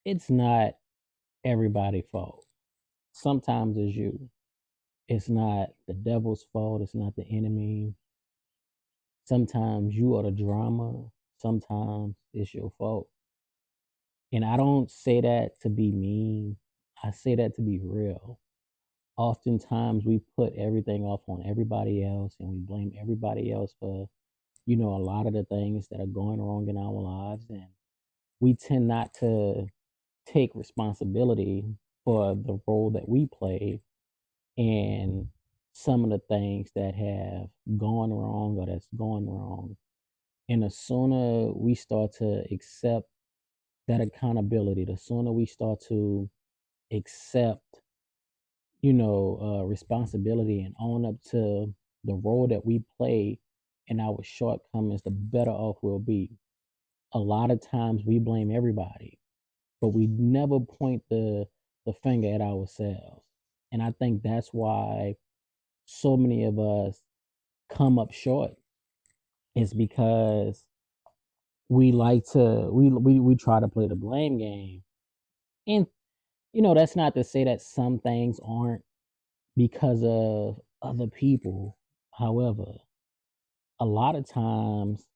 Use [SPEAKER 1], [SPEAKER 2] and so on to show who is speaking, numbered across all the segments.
[SPEAKER 1] it's not everybody's fault. Sometimes it's you. It's not the devil's fault. It's not the enemy. Sometimes you are the drama. Sometimes it's your fault. And I don't say that to be mean. I say that to be real. Oftentimes we put everything off on everybody else and we blame everybody else for, a lot of the things that are going wrong in our lives. And we tend not to take responsibility for the role that we play and some of the things that have gone wrong or that's going wrong. And the sooner we start to accept that accountability, the sooner we start to accept, responsibility and own up to the role that we play and our shortcomings, the better off we'll be. A lot of times we blame everybody, but we never point the finger at ourselves. And I think that's why so many of us come up short is because we try to play the blame game. And that's not to say that some things aren't because of other people. However, a lot of times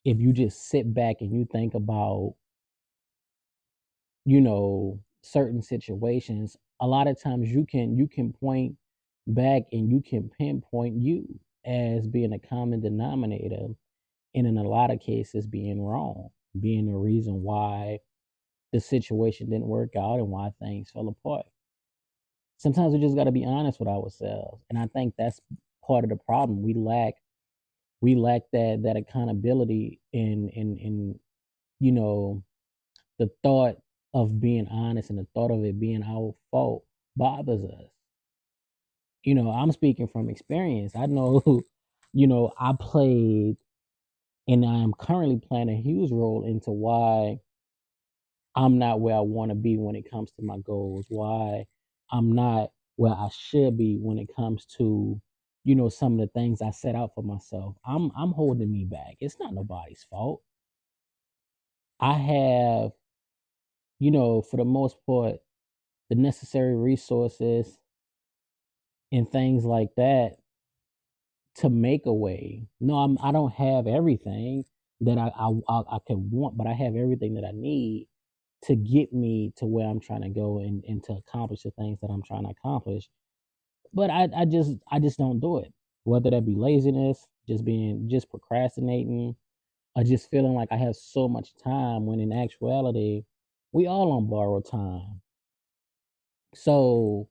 [SPEAKER 1] if you just sit back and you think about, certain situations, a lot of times you can point back and you can pinpoint you as being a common denominator, and in a lot of cases being wrong, being the reason why the situation didn't work out and why things fell apart. Sometimes we just got to be honest with ourselves, and I think that's part of the problem. We lack that accountability in you know the thought of being honest and the thought of it being our fault bothers us. I'm speaking from experience. I know, I played and I am currently playing a huge role into why I'm not where I want to be when it comes to my goals, why I'm not where I should be when it comes to, some of the things I set out for myself. I'm holding me back. It's not nobody's fault. I have, for the most part, the necessary resources and things like that to make a way. No, I don't have everything that I could want, but I have everything that I need to get me to where I'm trying to go and to accomplish the things that I'm trying to accomplish. But I just don't do it. Whether that be laziness, just procrastinating, or just feeling like I have so much time when in actuality we all on borrowed time. So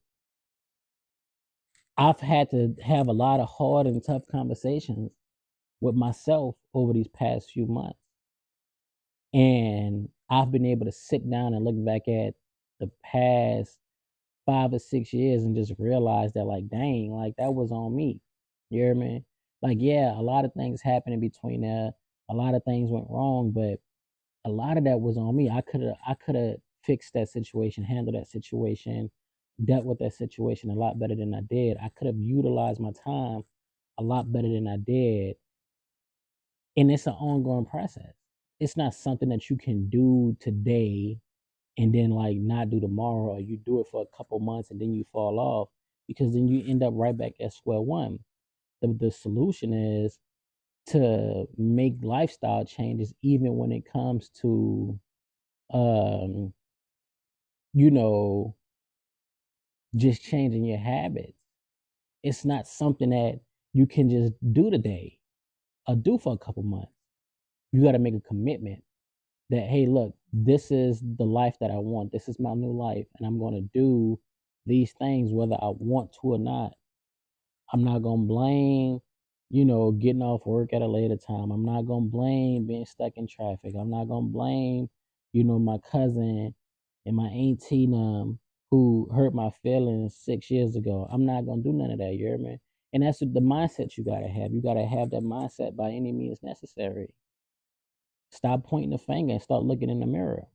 [SPEAKER 1] I've had to have a lot of hard and tough conversations with myself over these past few months. And I've been able to sit down and look back at the past 5 or 6 years and just realize that, like, dang, like that was on me. You hear me? Like, yeah, a lot of things happened in between there. A lot of things went wrong, but a lot of that was on me. I could have fixed that situation, handled that situation, dealt with that situation a lot better than I did. I could have utilized my time a lot better than I did. And it's an ongoing process. It's not something that you can do today and then like not do tomorrow, or you do it for a couple months and then you fall off, because then you end up right back at square one. The solution is to make lifestyle changes even when it comes to um you know just changing your habits. It's not something that you can just do today or do for a couple months. You got to make a commitment that, hey, look, this is the life that I want. This is my new life, and I'm going to do these things whether I want to or not. I'm not going to blame, getting off work at a later time. I'm not going to blame being stuck in traffic. I'm not going to blame, my cousin and my auntie who hurt my feelings 6 years ago. I'm not going to do none of that. You hear me? And that's the mindset you got to have. You got to have that mindset by any means necessary. Stop pointing the finger and start looking in the mirror.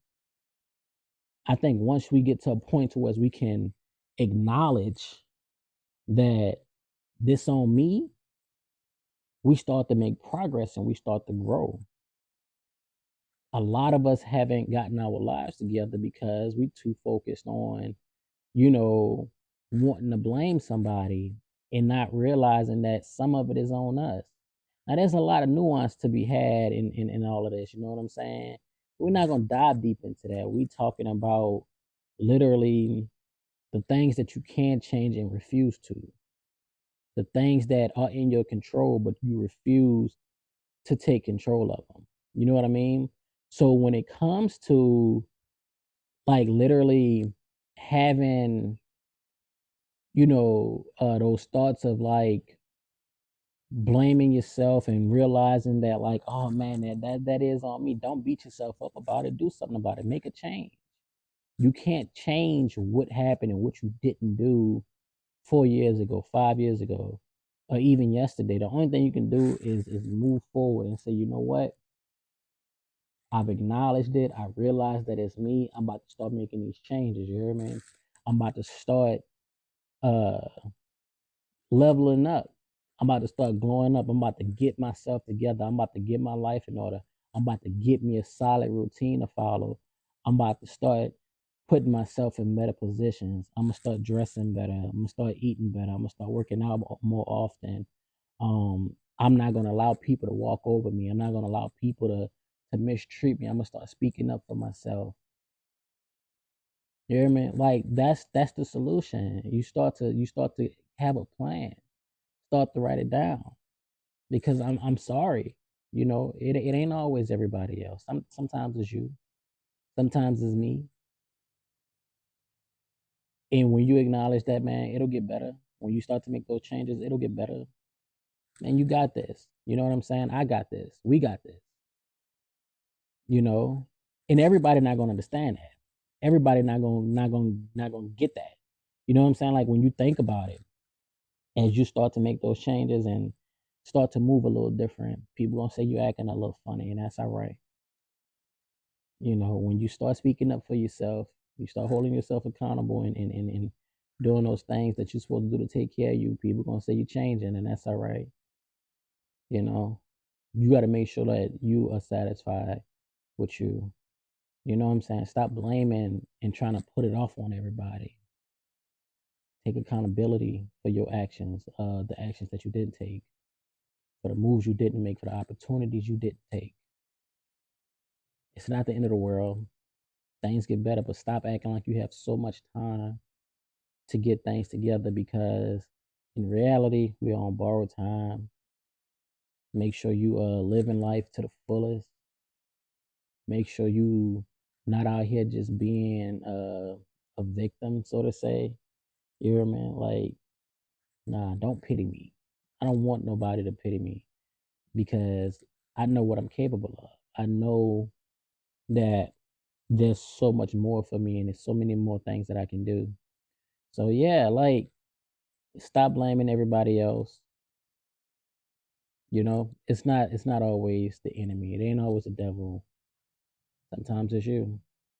[SPEAKER 1] I think once we get to a point to where we can acknowledge that this on me, we start to make progress and we start to grow. A lot of us haven't gotten our lives together because we too focused on, you know, wanting to blame somebody and not realizing that some of it is on us. Now, there's a lot of nuance to be had in all of this. You know what I'm saying? We're not gonna dive deep into that. We talking about literally the things that you can change and refuse to, the things that are in your control, but you refuse to take control of them. You know what I mean? So when it comes to like literally having, those thoughts of like blaming yourself and realizing that like, oh man, that is on me. Don't beat yourself up about it. Do something about it. Make a change. You can't change what happened and what you didn't do 4 years ago, 5 years ago, or even yesterday. The only thing you can do is move forward and say, you know what? I've acknowledged it. I realized that it's me. I'm about to start making these changes. You hear me? I'm about to start uh leveling up. I'm about to start glowing up. I'm about to get myself together. I'm about to get my life in order. I'm about to get me a solid routine to follow. I'm about to start putting myself in better positions. I'm gonna start dressing better. I'm gonna start eating better. I'm gonna start working out more often. I'm not gonna allow people to walk over me. I'm not gonna allow people to mistreat me. I'm gonna start speaking up for myself. You hear me? Like that's the solution. You start to have a plan. Start to write it down because I'm sorry. It ain't always everybody else. Sometimes it's you. Sometimes it's me. And when you acknowledge that, man, it'll get better. When you start to make those changes, it'll get better. And you got this. You know what I'm saying? I got this. We got this. You know, and everybody not gonna understand that. Everybody not gonna get that. You know what I'm saying? Like when you think about it, as you start to make those changes and start to move a little different, people gonna say you acting a little funny, and that's all right. When you start speaking up for yourself, you start holding yourself accountable and doing those things that you're supposed to do to take care of you, people gonna say you're changing, and that's all right. You know, you got to make sure that you are satisfied with you. You know what I'm saying? Stop blaming and trying to put it off on everybody. Take accountability for your actions, the actions that you didn't take, for the moves you didn't make, for the opportunities you didn't take. It's not the end of the world. Things get better, but stop acting like you have so much time to get things together because in reality, we're on borrowed time. Make sure you living life to the fullest. Make sure you not out here just being a victim, so to say. You hear me? Like, nah, don't pity me. I don't want nobody to pity me because I know what I'm capable of. I know that there's so much more for me and there's so many more things that I can do. So yeah, like stop blaming everybody else. It's not always the enemy. It ain't always the devil. Sometimes it's you.